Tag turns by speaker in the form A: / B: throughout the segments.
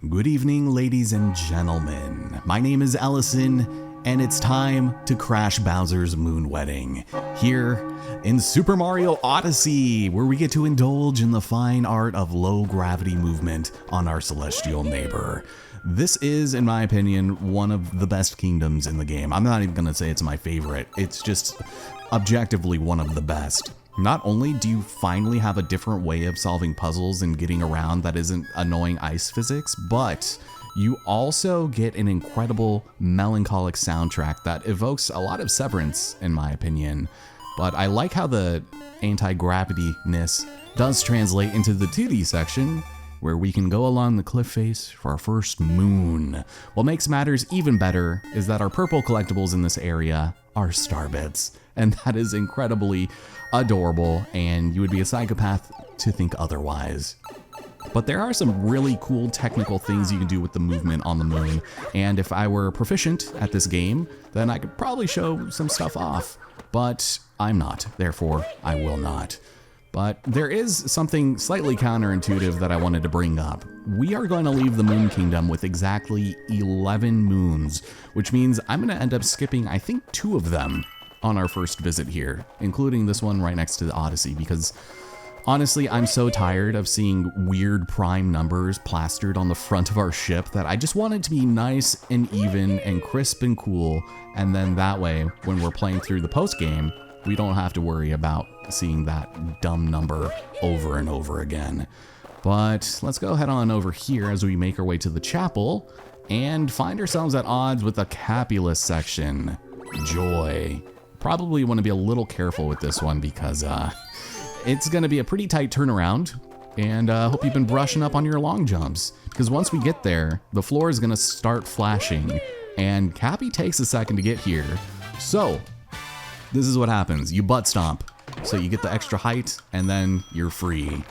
A: Good evening, ladies and gentlemen. My name is Ellison, and it's time to crash Bowser's Moon Wedding here in Super Mario Odyssey, where we get to indulge in the fine art of low gravity movement on our celestial neighbor. This is, in my opinion, one of the best kingdoms in the game. I'm not even gonna say it's my favorite. It's just objectively one of the best. Not only do you finally have a different way of solving puzzles and getting around that isn't annoying ice physics, but you also get an incredible melancholic soundtrack that evokes a lot of Severance, in my opinion. But I like how the anti-gravity-ness does translate into the 2D section, where we can go along the cliff face for our first moon. What makes matters even better is that our purple collectibles in this area are star bits, and that is incredibly adorable, and you would be a psychopath to think otherwise. But there are some really cool technical things you can do with the movement on the moon, and if I were proficient at this game, then I could probably show some stuff off, but I'm not, therefore I will not. But there is something slightly counterintuitive that I wanted to bring up. We are going to leave the Moon Kingdom with exactly 11 moons, which means I'm going to end up skipping, I think, 2 of them on our first visit here, including this one right next to the Odyssey, because honestly, I'm so tired of seeing weird prime numbers plastered on the front of our ship that I just want it to be nice and even and crisp and cool, and then that way, when we're playing through the post-game, we don't have to worry about seeing that dumb number over and over again. But let's go head on over here as we make our way to the chapel and find ourselves at odds with the Capulus section. Joy. Probably want to be a little careful with this one because it's going to be a pretty tight turnaround, and hope you've been brushing up on your long jumps, because once we get there, the floor is going to start flashing, and Cappy takes a second to get here. So this is what happens. You butt stomp, so you get the extra height, and then you're free.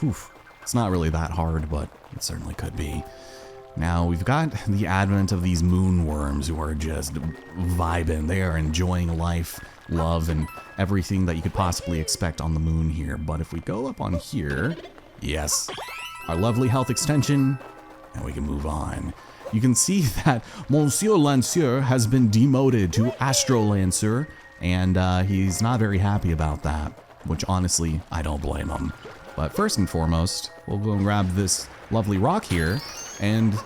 A: Whew. It's not really that hard, but it certainly could be. Now, we've got the advent of these moonworms who are just vibing. They are enjoying life, love, and everything that you could possibly expect on the moon here. But if we go up on here, yes, our lovely health extension, and we can move on. You can see that Monsieur Lancier has been demoted to Astro Lancer, and he's not very happy about that, which honestly, I don't blame him. But first and foremost, we'll go and grab this lovely rock here and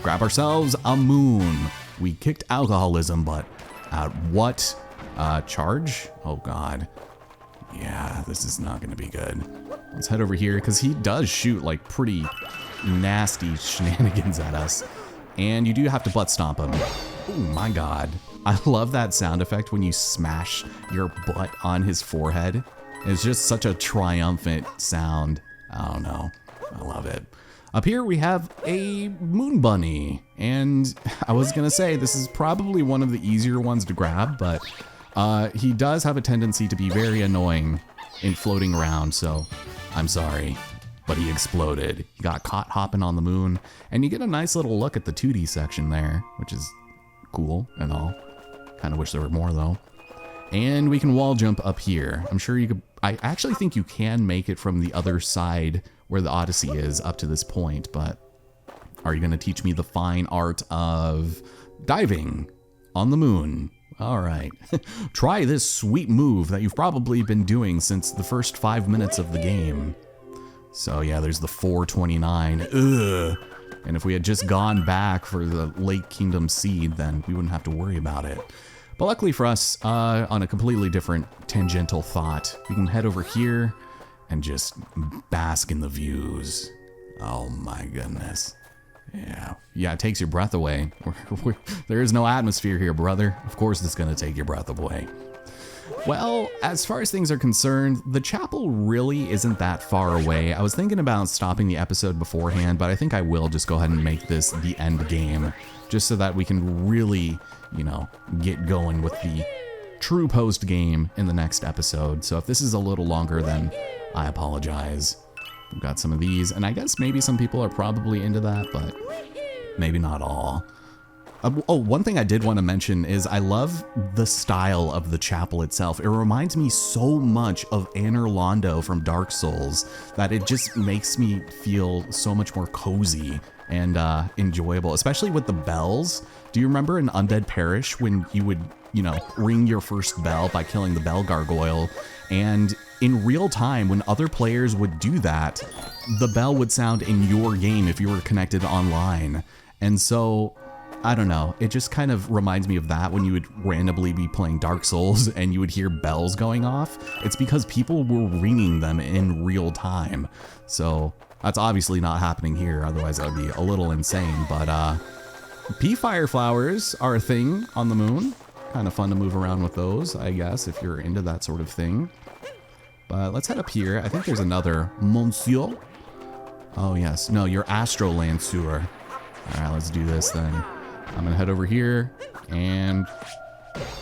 A: grab ourselves a moon. We kicked alcoholism, but at what charge? Oh God. Yeah, this is not gonna be good. Let's head over here, because he does shoot like pretty nasty shenanigans at us. And you do have to butt stomp him. Oh my God. I love that sound effect when you smash your butt on his forehead. It's just such a triumphant sound. I don't know. I love it. Up here we have a moon bunny, and I was gonna say this is probably one of the easier ones to grab, but he does have a tendency to be very annoying in floating around, so I'm sorry, but he exploded. He got caught hopping on the moon, and you get a nice little look at the 2D section there, which is cool and all. Kind of wish there were more though. And we can wall jump up here. I'm sure you could, I actually think you can make it from the other side where the Odyssey is up to this point, but are you gonna teach me the fine art of diving on the moon? All right, try this sweet move that you've probably been doing since the first 5 minutes of the game. So yeah, there's the 429, ugh. And if we had just gone back for the Lake Kingdom seed, then we wouldn't have to worry about it. But luckily for us, on a completely different tangential thought, we can head over here and just bask in the views. Oh my goodness. Yeah, it takes your breath away. There is no atmosphere here, brother. Of course it's gonna take your breath away. Well, as far as things are concerned, the chapel really isn't that far away. I was thinking about stopping the episode beforehand, but I think I will just go ahead and make this the end game, just so that we can really, you know, get going with the true post game in the next episode. So if this is a little longer, then I apologize. We've got some of these, and I guess maybe some people are probably into that, but maybe not all. Oh, one thing I did want to mention is I love the style of the chapel itself. It reminds me so much of Anor Londo from Dark Souls that it just makes me feel so much more cozy and enjoyable, especially with the bells. Do you remember in Undead Parish when you would, you know, ring your first bell by killing the bell gargoyle? And in real time, when other players would do that, the bell would sound in your game if you were connected online. And so, I don't know, it just kind of reminds me of that when you would randomly be playing Dark Souls and you would hear bells going off. It's because people were ringing them in real time. So that's obviously not happening here, otherwise that would be a little insane. But pea fire flowers are a thing on the moon. Kind of fun to move around with those, I guess, if you're into that sort of thing. But let's head up here. I think there's another Monsieur. Oh yes, no, you're Astro Lanceur. All right, let's do this then. I'm gonna head over here and,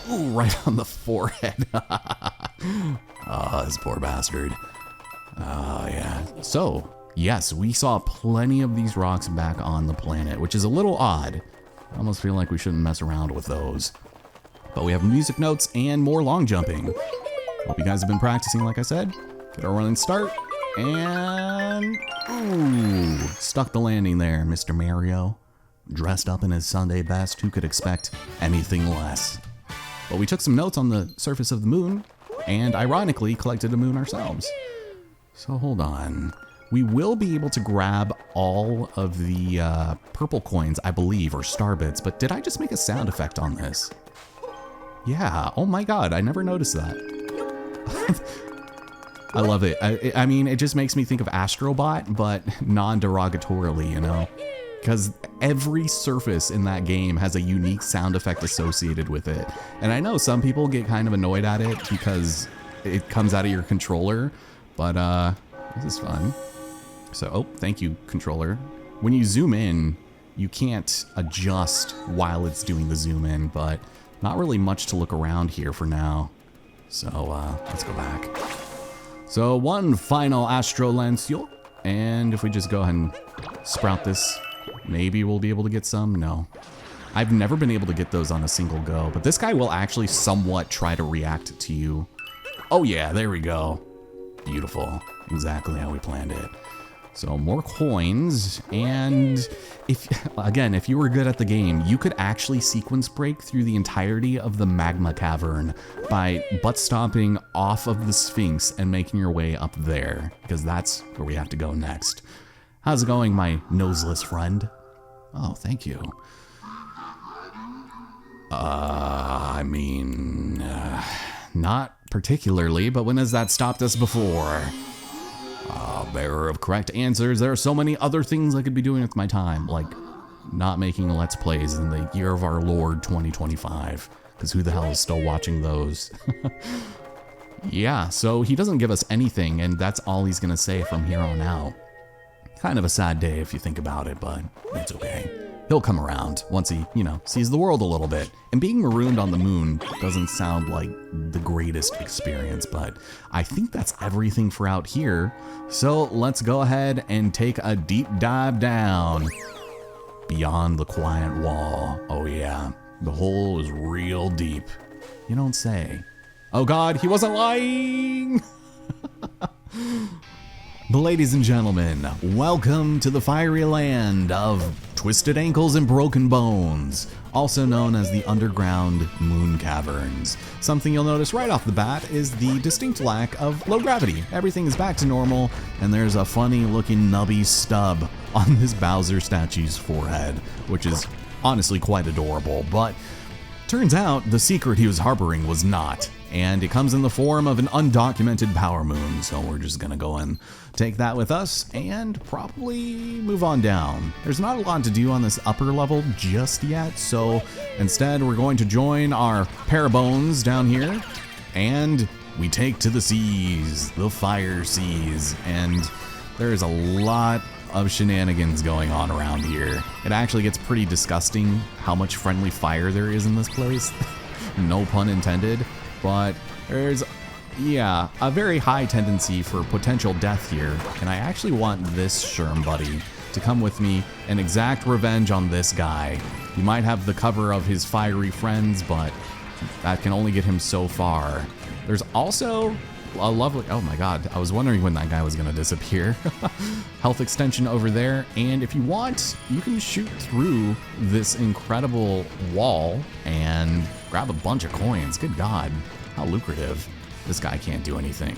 A: ooh, right on the forehead. Oh, this poor bastard. Oh yeah. So yes, we saw plenty of these rocks back on the planet, which is a little odd. I almost feel like we shouldn't mess around with those. But we have music notes and more long jumping. Hope you guys have been practicing, like I said. Get our running start. And, ooh, stuck the landing there, Mr. Mario. Dressed up in his Sunday best, who could expect anything less? But we took some notes on the surface of the moon, and ironically collected a moon ourselves. So hold on. We will be able to grab all of the purple coins, I believe, or star bits, but did I just make a sound effect on this? Yeah, oh my god, I never noticed that. I love it. I mean, it just makes me think of Astrobot, but non-derogatorily, you know? Because every surface in that game has a unique sound effect associated with it. And I know some people get kind of annoyed at it because it comes out of your controller, but this is fun. So, oh, thank you, controller. When you zoom in, you can't adjust while it's doing the zoom in, but not really much to look around here for now. So let's go back. So one final Astro Lanceur, and if we just go ahead and sprout this, maybe we'll be able to get some. No, I've never been able to get those on a single go, but this guy will actually somewhat try to react to you. Oh yeah, there we go. Beautiful, exactly how we planned it. So more coins, and if you were good at the game, you could actually sequence break through the entirety of the magma cavern by butt stomping off of the Sphinx and making your way up there, because that's where we have to go next. How's it going, my noseless friend? Oh, thank you. I mean, not particularly, but when has that stopped us before? Bearer of correct answers, there are so many other things I could be doing with my time, like not making Let's Plays in the year of our Lord 2025, because who the hell is still watching those? Yeah, so he doesn't give us anything, and that's all he's gonna say from here on out. Kind of a sad day if you think about it, but it's okay. He'll come around once he, you know, sees the world a little bit. And being marooned on the moon doesn't sound like the greatest experience, but I think that's everything for out here. So let's go ahead and take a deep dive down beyond the quiet wall. Oh yeah, the hole is real deep. You don't say. Oh God, he wasn't lying! Ladies and gentlemen, welcome to the fiery land of Twisted Ankles and Broken Bones, also known as the underground moon caverns. Something you'll notice right off the bat is the distinct lack of low gravity. Everything is back to normal, and there's a funny looking nubby stub on this Bowser statue's forehead, which is honestly quite adorable, but turns out the secret he was harboring was not. And it comes in the form of an undocumented power moon, so we're just gonna go and take that with us and probably move on down. There's not a lot to do on this upper level just yet, so instead we're going to join our parabones down here, and we take to the seas, the fire seas, and there's a lot of shenanigans going on around here. It actually gets pretty disgusting how much friendly fire there is in this place. No pun intended. But there's, yeah, a very high tendency for potential death here, and I actually want this Sherm buddy to come with me and exact revenge on this guy. He might have the cover of his fiery friends, but that can only get him so far. There's also a lovely, oh my god, I was wondering when that guy was gonna disappear. Health extension over there, and if you want, you can shoot through this incredible wall and grab a bunch of coins. Good god, how lucrative. This guy can't do anything.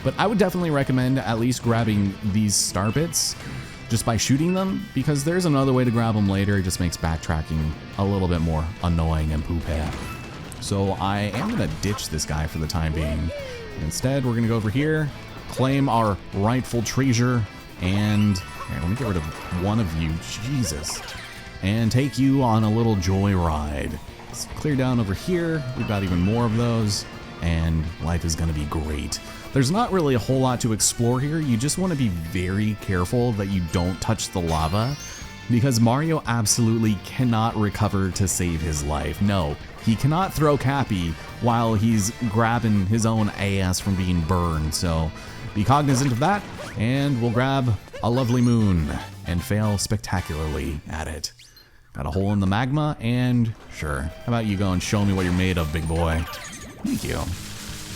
A: But I would definitely recommend at least grabbing these star bits just by shooting them, because there's another way to grab them later. It just makes backtracking a little bit more annoying and poopy. So I am gonna ditch this guy for the time being. Instead, we're gonna go over here, claim our rightful treasure, and here, let me get rid of one of you, Jesus, and take you on a little joyride. Let's clear down over here. We've got even more of those, and life is gonna be great. There's not really a whole lot to explore here. You just want to be very careful that you don't touch the lava, because Mario absolutely cannot recover to save his life. No, he cannot throw Cappy while he's grabbing his own ass from being burned, so be cognizant of that, and we'll grab a lovely moon and fail spectacularly at it. Got a hole in the magma, and sure, how about you go and show me what you're made of, big boy? Thank you.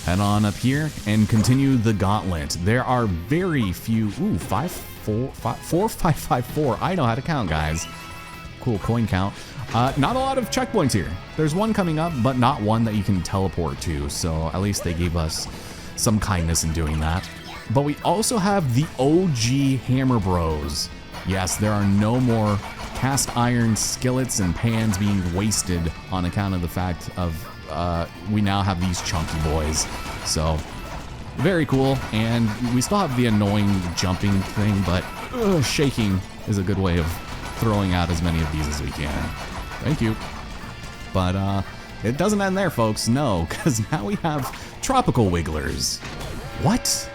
A: Head on up here and continue the gauntlet. There are very few, 4554. I know how to count, guys. Cool coin count. Not a lot of checkpoints here. There's one coming up, but not one that you can teleport to, so at least they gave us some kindness in doing that. But we also have the OG Hammer Bros. Yes, there are no more cast iron skillets and pans being wasted on account of the fact of we now have these chunky boys. So very cool, and we still have the annoying jumping thing, but shaking is a good way of throwing out as many of these as we can. Thank you. But it doesn't end there, folks. No, because now we have tropical wigglers. What?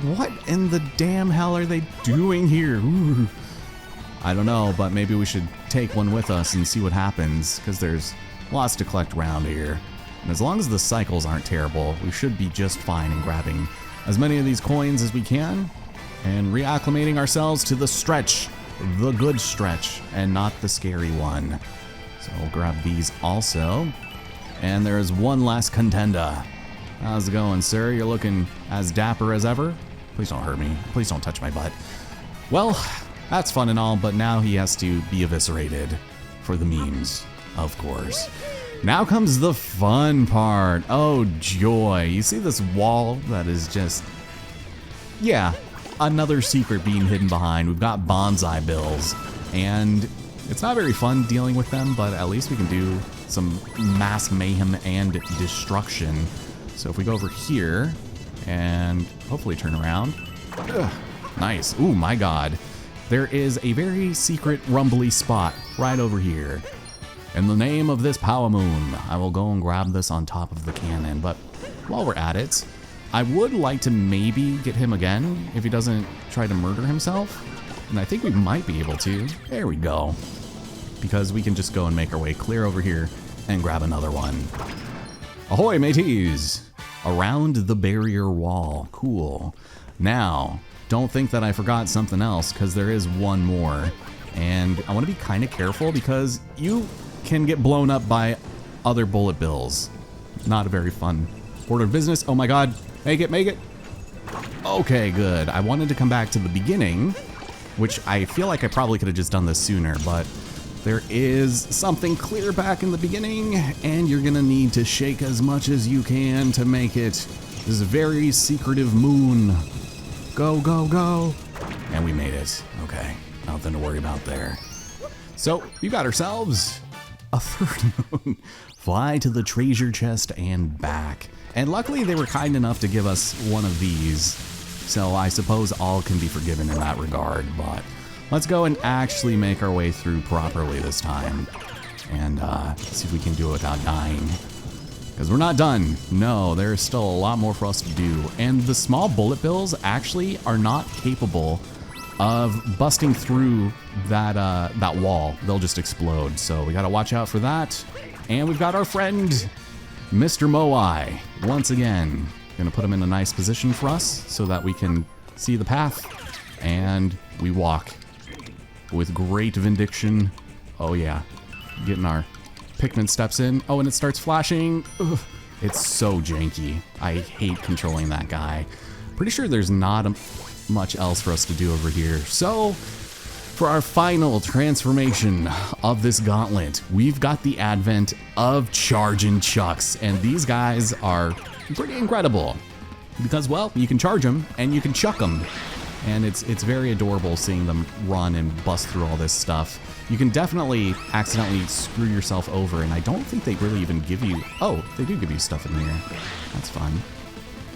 A: What in the damn hell are they doing here? Ooh. I don't know, but maybe we should take one with us and see what happens, because there's lots to collect around here. And as long as the cycles aren't terrible, we should be just fine in grabbing as many of these coins as we can and reacclimating ourselves to the stretch, the good stretch, and not the scary one. So we'll grab these also. And there is one last contender. How's it going, sir? You're looking as dapper as ever. Please don't hurt me. Please don't touch my butt. Well, that's fun and all, but now he has to be eviscerated for the memes, of course. Now comes the fun part. Oh, joy. You see this wall that is just... yeah, another secret being hidden behind. We've got bonsai bills, and it's not very fun dealing with them, but at least we can do some mass mayhem and destruction. So if we go over here and hopefully turn around. Ugh, nice. Ooh, my god. There is a very secret rumbly spot right over here. In the name of this power moon, I will go and grab this on top of the cannon. But while we're at it, I would like to maybe get him again if he doesn't try to murder himself. And I think we might be able to. There we go. Because we can just go and make our way clear over here and grab another one. Ahoy, mateys! Around the barrier wall. Cool. Now, don't think that I forgot something else, because there is one more. And I want to be kind of careful because you can get blown up by other bullet bills. Not a very fun order of business. Oh my god. Make it, make it. Okay, good. I wanted to come back to the beginning, which I feel like I probably could have just done this sooner, but there is something clear back in the beginning, and you're gonna need to shake as much as you can to make it. This very secretive moon. Go, go, go. And we made it. Okay, nothing to worry about there. So, we got ourselves a third moon. Fly to the treasure chest and back. And luckily they were kind enough to give us one of these. So I suppose all can be forgiven in that regard, but let's go and actually make our way through properly this time. And see if we can do it without dying. Because we're not done. No, there's still a lot more for us to do. And the small bullet bills actually are not capable of busting through that that wall. They'll just explode. So we gotta watch out for that. And we've got our friend, Mr. Moai, once again. Gonna put him in a nice position for us so that we can see the path. And we walk with great vindication. Oh yeah, getting our Pikmin steps in. Oh, and it starts flashing. Ugh. It's so janky. I hate controlling that guy. Pretty sure there's not much else for us to do over here. So, for our final transformation of this gauntlet, we've got the advent of Chargin' Chucks, and these guys are pretty incredible because, well, you can charge them and you can chuck them, and it's very adorable seeing them run and bust through all this stuff. You can definitely accidentally screw yourself over, and I don't think they really even give you... Oh, they do give you stuff in here. That's fun.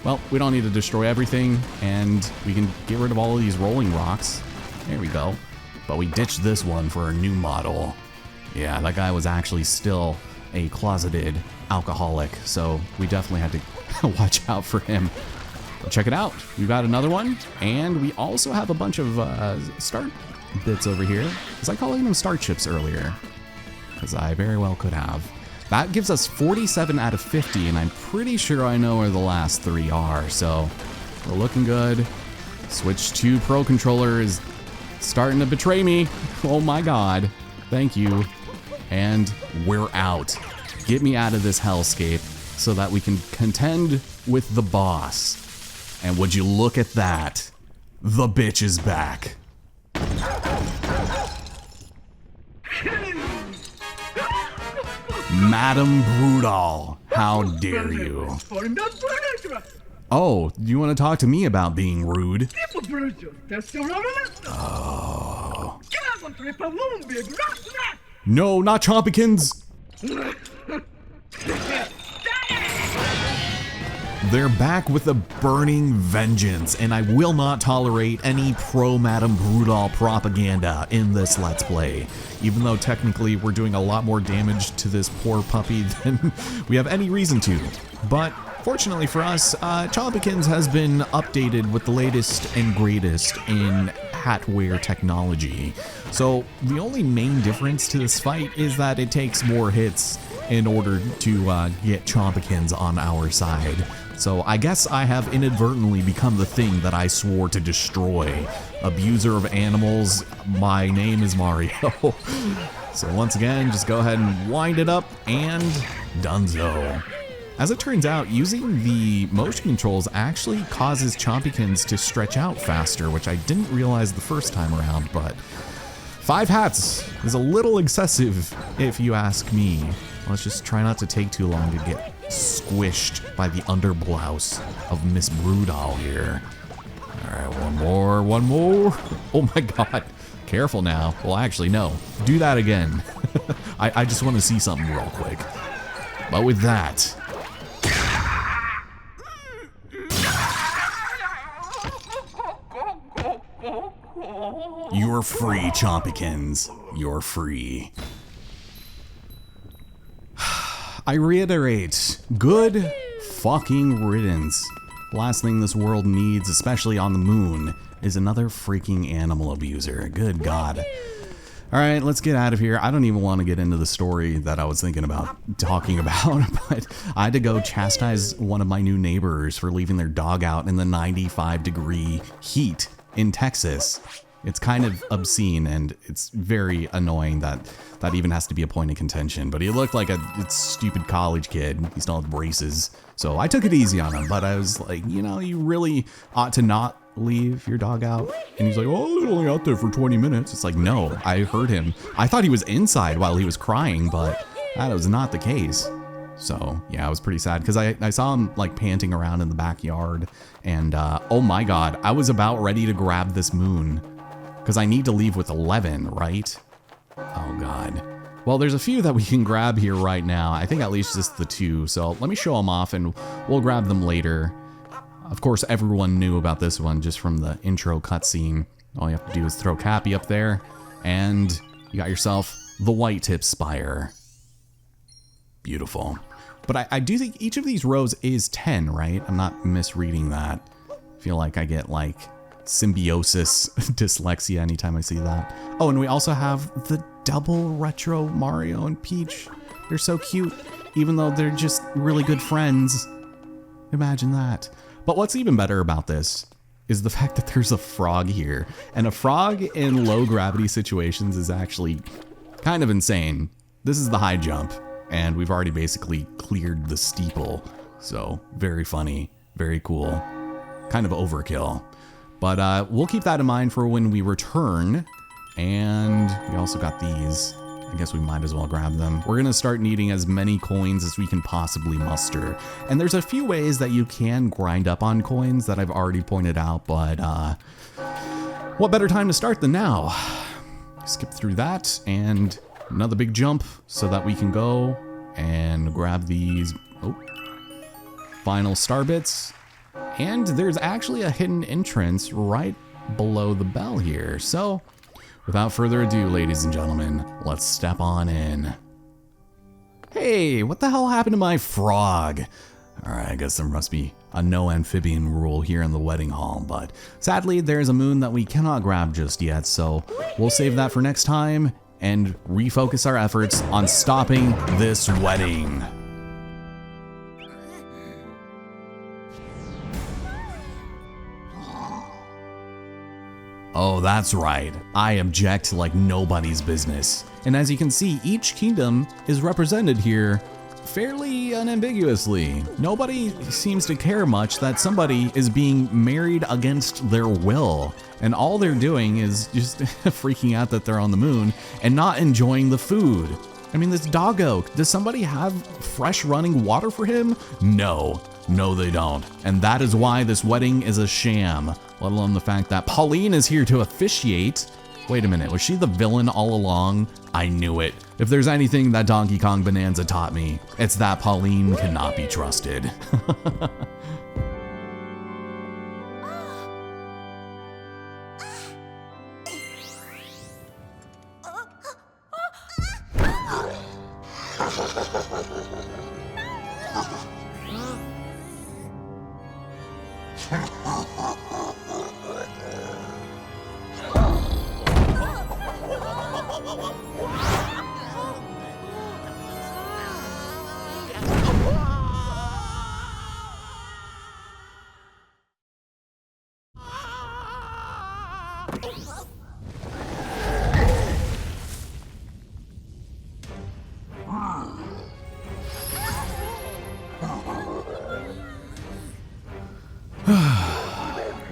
A: Well, we don't need to destroy everything, and we can get rid of all of these rolling rocks. There we go. But we ditched this one for a new model. Yeah, that guy was actually still a closeted alcoholic, so we definitely had to watch out for him. But check it out. We've got another one, and we also have a bunch of start bits over here. Was I calling them star chips earlier? Because I very well could have. That gives us 47 out of 50, and I'm pretty sure I know where the last 3 are, so we're looking good. Switch to Pro Controller is starting to betray me. Oh my god. Thank you. And we're out. Get me out of this hellscape so that we can contend with the boss. And would you look at that? The bitch is back. Madame Brutal, how dare you? Oh, you want to talk to me about being rude? Oh. No, not Chompikins! They're back with a burning vengeance, and I will not tolerate any pro-Madame Brutal propaganda in this Let's Play. Even though technically we're doing a lot more damage to this poor puppy than we have any reason to. But fortunately for us, Chompikins has been updated with the latest and greatest in hatware technology. So the only main difference to this fight is that it takes more hits in order to get Chompikins on our side. So I guess I have inadvertently become the thing that I swore to destroy. Abuser of animals, my name is Mario. So once again, just go ahead and wind it up, and donezo. As it turns out, using the motion controls actually causes Chompikins to stretch out faster, which I didn't realize the first time around, but 5 hats is a little excessive if you ask me. Let's just try not to take too long to get squished by the underblouse of Miss Brutal here. Alright, one more. Oh my god. Careful now. Well, actually, no. Do that again. I just want to see something real quick. But with that... You're free, Chompikins. You're free. I reiterate, good fucking riddance. Last thing this world needs, especially on the moon, is another freaking animal abuser. Good God. Alright, let's get out of here. I don't even want to get into the story that I was thinking about talking about, but I had to go chastise one of my new neighbors for leaving their dog out in the 95-degree heat in Texas. It's kind of obscene, and it's very annoying that that even has to be a point of contention. But he looked like a stupid college kid. He still had braces. So I took it easy on him, but I was like, you know, you really ought to not leave your dog out. And he's like, oh, I was only out there for 20 minutes. It's like, no, I heard him. I thought he was inside while he was crying, but that was not the case. So yeah, I was pretty sad because I saw him like panting around in the backyard, and oh my God, I was about ready to grab this moon. Because I need to leave with 11, right? Oh God. Well, there's a few that we can grab here right now. I think at least just the 2. So let me show them off and we'll grab them later. Of course, everyone knew about this one just from the intro cutscene. All you have to do is throw Cappy up there and you got yourself the White Tip Spire. Beautiful. But I do think each of these rows is 10, right? I'm not misreading that. I feel like I get like symbiosis dyslexia anytime I see that. Oh, and we also have the double retro Mario and Peach. They're so cute, even though they're just really good friends. Imagine that. But what's even better about this is the fact that there's a frog here. And a frog in low gravity situations is actually kind of insane. This is the high jump, and we've already basically cleared the steeple. So very funny, very cool, kind of overkill. But we'll keep that in mind for when we return. And we also got these. I guess we might as well grab them. We're gonna start needing as many coins as we can possibly muster. And there's a few ways that you can grind up on coins that I've already pointed out, but what better time to start than now? Skip through that and another big jump so that we can go and grab these final star bits. And there's actually a hidden entrance right below the bell here. So without further ado, ladies and gentlemen, let's step on in. Hey, what the hell happened to my frog? All right, I guess there must be a no amphibian rule here in the wedding hall, but sadly there's a moon that we cannot grab just yet, so we'll save that for next time and refocus our efforts on stopping this wedding. Oh, that's right. I object like nobody's business. And as you can see, each kingdom is represented here fairly unambiguously. Nobody seems to care much that somebody is being married against their will. And all they're doing is just freaking out that they're on the moon and not enjoying the food. I mean, this doggo, does somebody have fresh running water for him? No. No, they don't. And that is why this wedding is a sham, let alone the fact that Pauline is here to officiate. Wait a minute, was she the villain all along? I knew it. If there's anything that Donkey Kong Bonanza taught me, it's that Pauline cannot be trusted.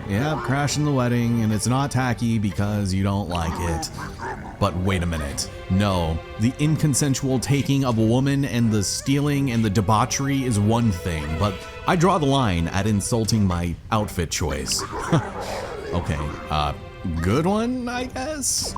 A: Yeah, crashing the wedding, and it's not tacky because you don't like it. But wait a minute. No, the inconsensual taking of a woman and the stealing and the debauchery is one thing, but I draw the line at insulting my outfit choice. Okay, good one, I guess?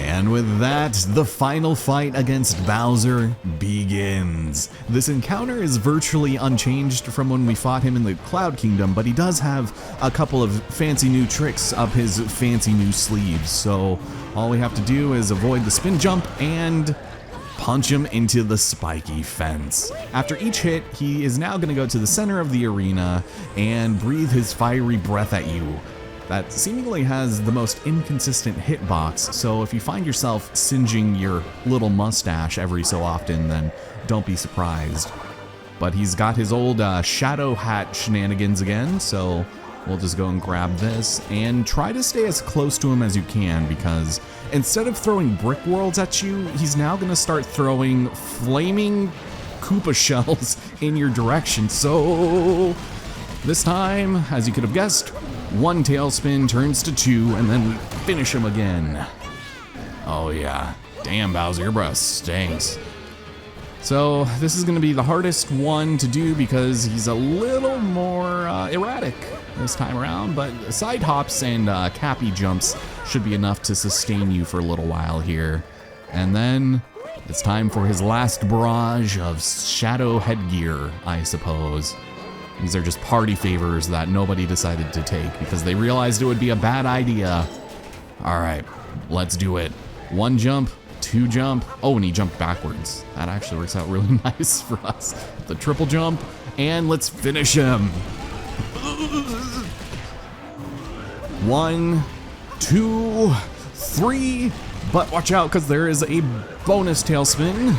A: And with that, the final fight against Bowser begins. This encounter is virtually unchanged from when we fought him in the Cloud Kingdom, but he does have a couple of fancy new tricks up his fancy new sleeves. So all we have to do is avoid the spin jump and punch him into the spiky fence. After each hit, he is now going to go to the center of the arena and breathe his fiery breath at you. That seemingly has the most inconsistent hitbox, so if you find yourself singeing your little mustache every so often, then don't be surprised. But he's got his old shadow hat shenanigans again, so we'll just go and grab this and try to stay as close to him as you can, because instead of throwing brick worlds at you, he's now going to start throwing flaming Koopa shells in your direction. So this time, as you could have guessed, one tailspin turns to two, and then we finish him again. Oh yeah. Damn, Bowser, your breath stinks. So this is going to be the hardest one to do because he's a little more erratic this time around, but side hops and cappy jumps should be enough to sustain you for a little while here. And then it's time for his last barrage of shadow headgear, I suppose. These are just party favors that nobody decided to take because they realized it would be a bad idea. All right, let's do it. One jump, two jump. Oh, and he jumped backwards. That actually works out really nice for us. The triple jump, and let's finish him. 1, 2, 3. But watch out, because there is a bonus tailspin.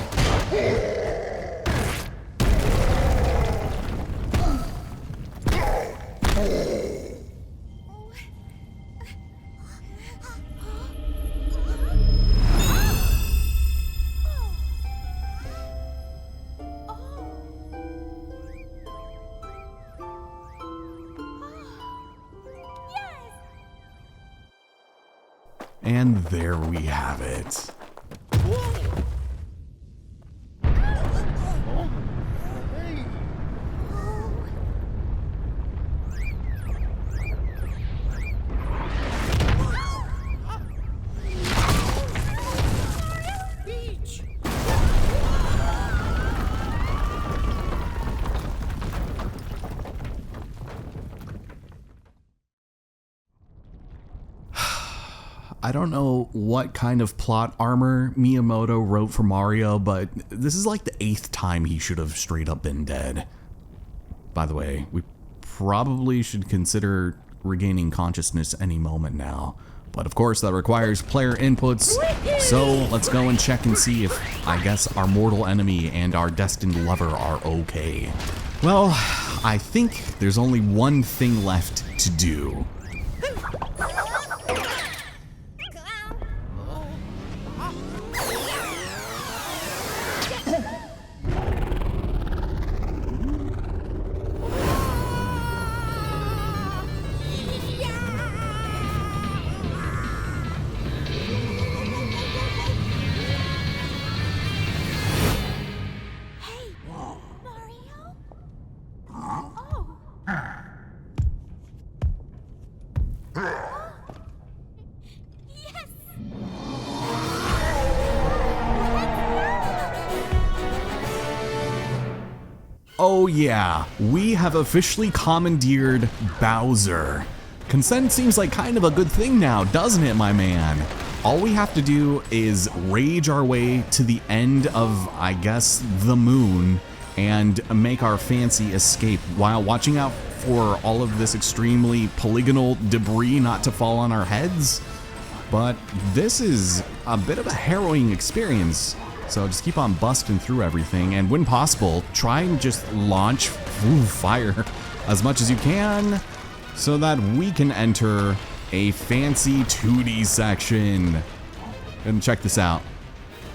A: And there we have it. I don't know what kind of plot armor Miyamoto wrote for Mario, but this is like the 8th time he should have straight up been dead. By the way, we probably should consider regaining consciousness any moment now. But of course that requires player inputs, so let's go and check and see if, I guess, our mortal enemy and our destined lover are okay. Well, I think there's only one thing left to do. Oh yeah, we have officially commandeered Bowser. Consent seems like kind of a good thing now, doesn't it, my man? All we have to do is rage our way to the end of, I guess, the moon and make our fancy escape while watching out for all of this extremely polygonal debris not to fall on our heads. But this is a bit of a harrowing experience. So just keep on busting through everything, and when possible, try and just launch fire as much as you can so that we can enter a fancy 2D section. And check this out.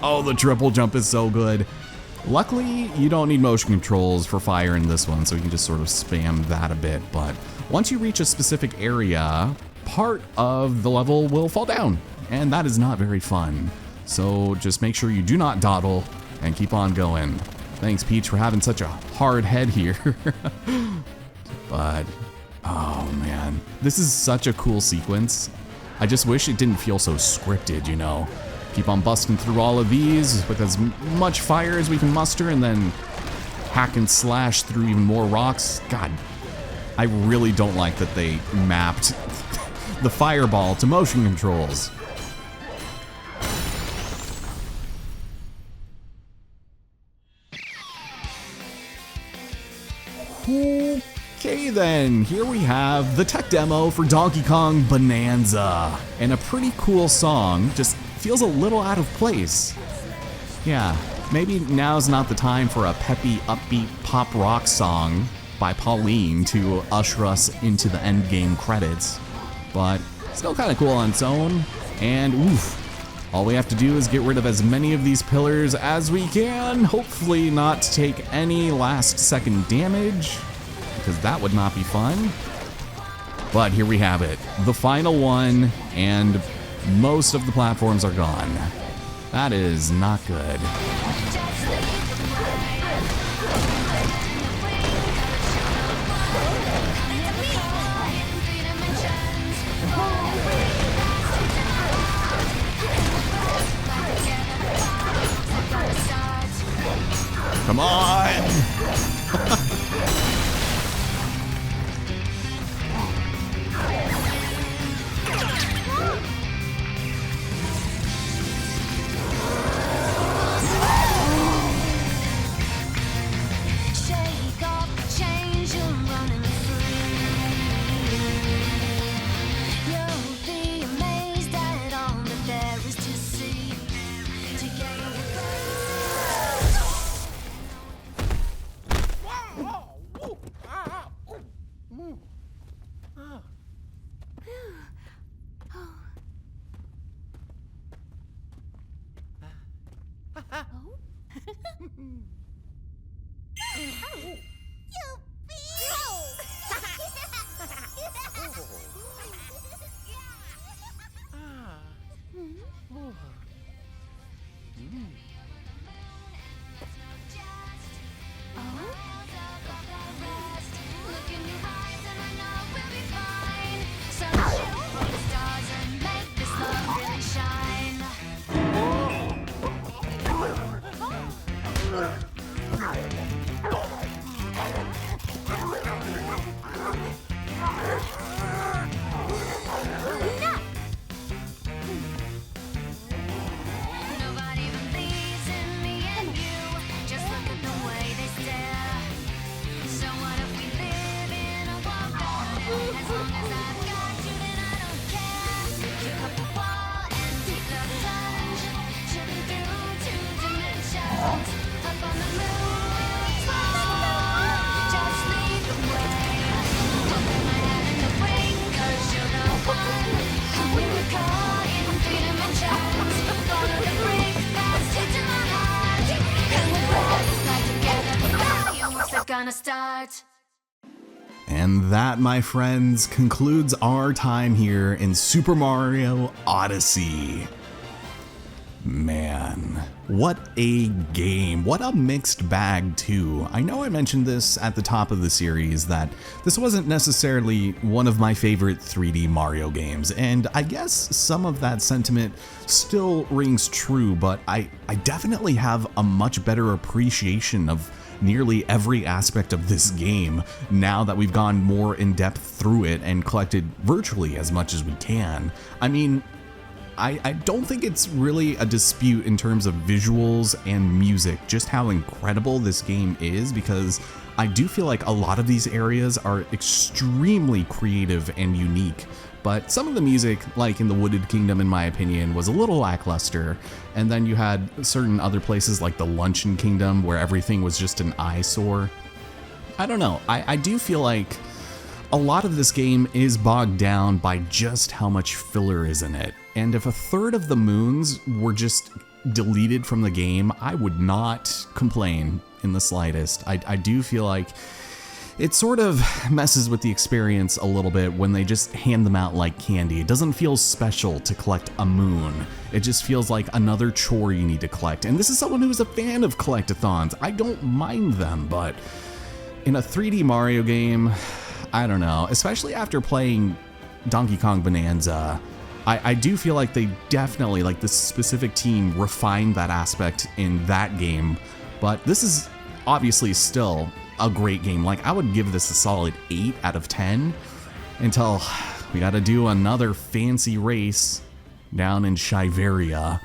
A: Oh, the triple jump is so good. Luckily, you don't need motion controls for fire in this one, so you can just sort of spam that a bit. But once you reach a specific area, part of the level will fall down, and that is not very fun. So just make sure you do not dawdle and keep on going. Thanks, Peach, for having such a hard head here. But, oh man, this is such a cool sequence. I just wish it didn't feel so scripted, you know. Keep on busting through all of these with as much fire as we can muster, and then hack and slash through even more rocks. God, I really don't like that they mapped the fireball to motion controls. Okay then, here we have the tech demo for Donkey Kong Bonanza, and a pretty cool song, just feels a little out of place. Yeah, maybe now's not the time for a peppy, upbeat pop rock song by Pauline to usher us into the end game credits, but still kind of cool on its own, and oof, all we have to do is get rid of as many of these pillars as we can, hopefully not take any last second damage, because that would not be fun. But here we have it, the final one, and most of the platforms are gone. That is not good. Come on!
B: Gonna start.
A: And that, my friends, concludes our time here in Super Mario Odyssey. Man, what a game. What a mixed bag, too. I know I mentioned this at the top of the series that this wasn't necessarily one of my favorite 3D Mario games, and I guess some of that sentiment still rings true, but I definitely have a much better appreciation of nearly every aspect of this game now that we've gone more in depth through it and collected virtually as much as we can. I mean, I don't think it's really a dispute in terms of visuals and music, just how incredible this game is, because I do feel like a lot of these areas are extremely creative and unique. But some of the music, like in the Wooded Kingdom, in my opinion, was a little lackluster. And then you had certain other places like the Luncheon Kingdom where everything was just an eyesore. I don't know. I do feel like a lot of this game is bogged down by just how much filler is in it. And if a third of the moons were just deleted from the game, I would not complain in the slightest. I do feel like it sort of messes with the experience a little bit when they just hand them out like candy. It doesn't feel special to collect a moon. It just feels like another chore you need to collect. And this is someone who's a fan of collectathons. I don't mind them, but in a 3D Mario game, I don't know, especially after playing Donkey Kong Bonanza, I do feel like they definitely, like this specific team, refined that aspect in that game, but this is obviously still a great game. Like, I would give this a solid 8 out of 10 until we gotta do another fancy race down in Shiveria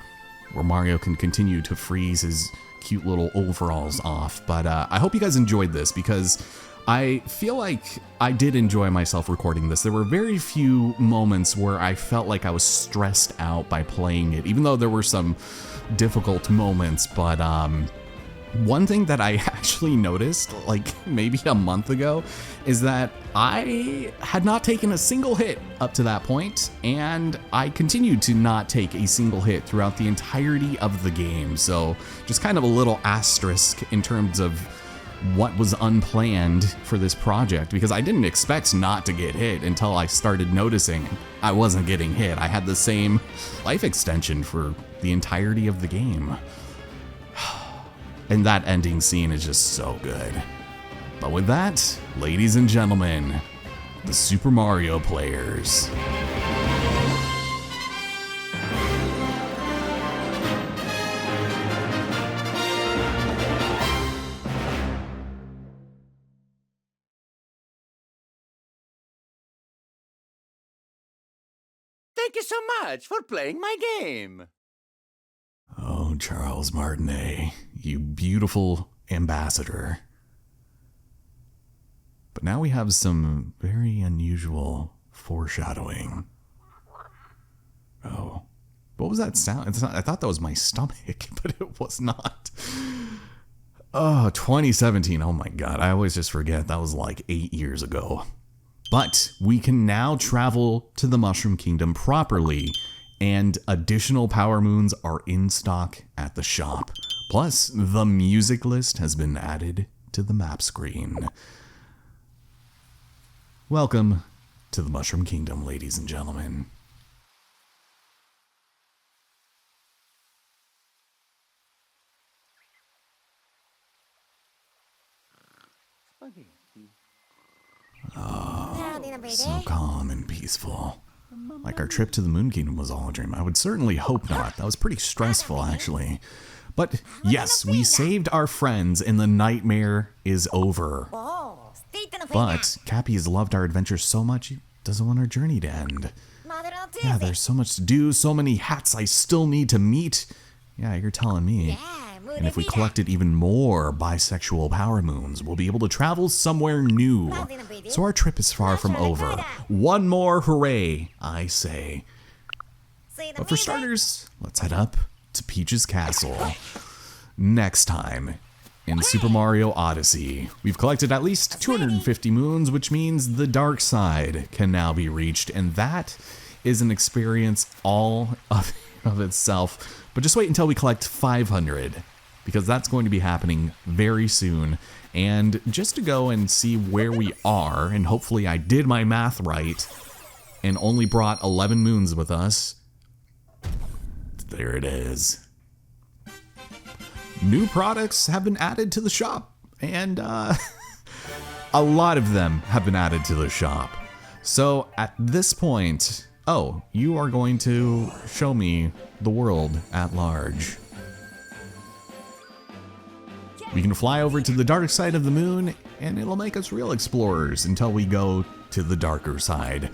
A: where Mario can continue to freeze his cute little overalls off. But I hope you guys enjoyed this, because I feel like I did enjoy myself recording this. There were very few moments where I felt like I was stressed out by playing it, even though there were some difficult moments. But one thing that I actually noticed, like maybe a month ago, is that I had not taken a single hit up to that point, and I continued to not take a single hit throughout the entirety of the game. So just kind of a little asterisk in terms of what was unplanned for this project, because I didn't expect not to get hit until I started noticing I wasn't getting hit. I had the same life extension for the entirety of the game. And that ending scene is just so good. But with that, ladies and gentlemen, the Super Mario players.
C: Thank you so much for playing my game.
A: Oh, Charles Martinet, you beautiful ambassador. But now we have some very unusual foreshadowing. Oh, what was that sound? I thought that was my stomach, but it was not. Oh, 2017. Oh my God, I always just forget. That was like 8 years ago. But we can now travel to the Mushroom Kingdom properly, and additional power moons are in stock at the shop. Plus, the music list has been added to the map screen. Welcome to the Mushroom Kingdom, ladies and gentlemen. So calm and peaceful. Like our trip to the Moon Kingdom was all a dream. I would certainly hope not. That was pretty stressful, actually. But yes, we saved our friends and the nightmare is over. But Cappy has loved our adventure so much, he doesn't want our journey to end. Yeah, there's so much to do, so many hats I still need to meet. Yeah, you're telling me. And if we collected even more bisexual power moons, we'll be able to travel somewhere new. So our trip is far from over. One more hooray, I say. But for starters, let's head up to Peach's Castle. Next time in Super Mario Odyssey, we've collected at least 250 moons, which means the dark side can now be reached. And that is an experience all of itself. But just wait until we collect 500. Because that's going to be happening very soon. And just to go and see where we are, and hopefully I did my math right, and only brought 11 moons with us. There it is. New products have been added to the shop, and a lot of them have been added to the shop. So at this point, oh, you are going to show me the world at large. We can fly over to the dark side of the moon, and it'll make us real explorers until we go to the darker side.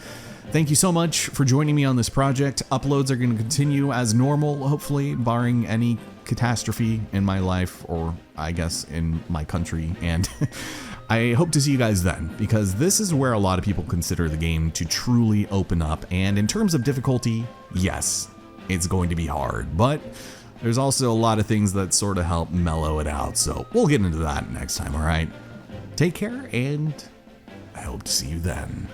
A: Thank you so much for joining me on this project. Uploads are going to continue as normal, hopefully, barring any catastrophe in my life, or I guess in my country. And I hope to see you guys then, because this is where a lot of people consider the game to truly open up. And in terms of difficulty, yes, it's going to be hard, but there's also a lot of things that sort of help mellow it out, so we'll get into that next time, alright? Take care, and I hope to see you then.